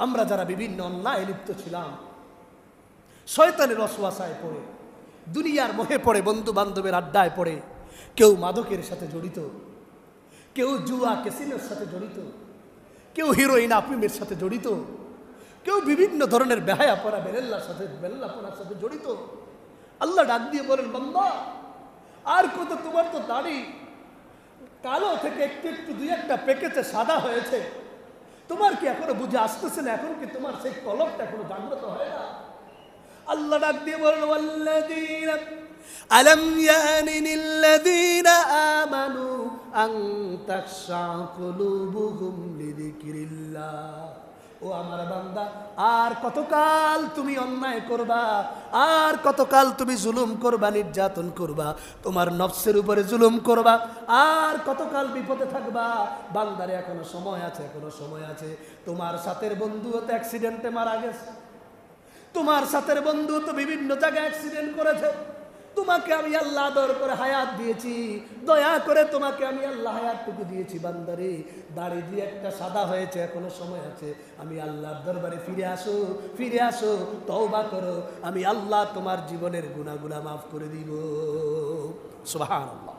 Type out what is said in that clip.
আমরা যারা বিভিন্ন অন্যায় লিপ্ত ছিলাম, শয়তানের ওয়াসওয়াসায় পড়ে, দুনিয়ার মোহে পড়ে, বন্ধু বান্ধবের আড্ডায় পড়ে, কেউ মাদকের সাথে জড়িত, কেউ জুয়া ক্যাসিনোর সাথে জড়িত, কেউ হিরোইন আফিমের সাথে জড়িত, কেউ বিভিন্ন ধরনের বেহায়াপনা বেল্লাপনার সাথে জড়িত। আল্লাহ ডাক দিয়ে বলেন, বান্দা আর কত, তোমার তো দাড়ি কালো থেকে একটু একটু দুই একটা পেকেতে সাদা হয়েছে, তোমার কি এখনো বুঝে আসতেছে না? এখন কি তোমার সেই কলবটা এখনো জাগ্রত হয় না? আল্লাহ ডাক দিয়ে বলেন, ওয়াল্লাযীনা আলাম ইয়ানি লিল্লাযীনা আমানু আন তাখশা কুলুবুহুম লিযিকরিল্লাহ। ও আমার বান্দা, আর কতকাল তুমি অন্যায় করবা, আর কতকাল তুমি জুলুম করবা, নির্যাতন করবা, তোমার নফসের উপরে জুলুম করবা, আর কতকাল বিপদে থাকবা? বান্দারে এখনো সময় আছে, এখনো সময় আছে। তোমার সাথের বন্ধুও তো অ্যাক্সিডেন্টে মারা গেছে, তোমার সাথের বন্ধু তো বিভিন্ন জায়গায় অ্যাক্সিডেন্ট করেছে, তোমাকে আমি আল্লাহ আদর করে হায়াত দিয়েছি, দয়া করে তোমাকে আমি আল্লাহ হায়াতটুকু দিয়েছি। বান্দারে, দাড়ি দিয়ে একটা সাদা হয়েছে, এখনো সময় আছে, আমি আল্লাহর দরবারে ফিরে আসো, ফিরে আসো, তওবা করো, আমি আল্লাহ তোমার জীবনের গুনাহগুলো মাফ করে দিব। সুবহানাল্লাহ।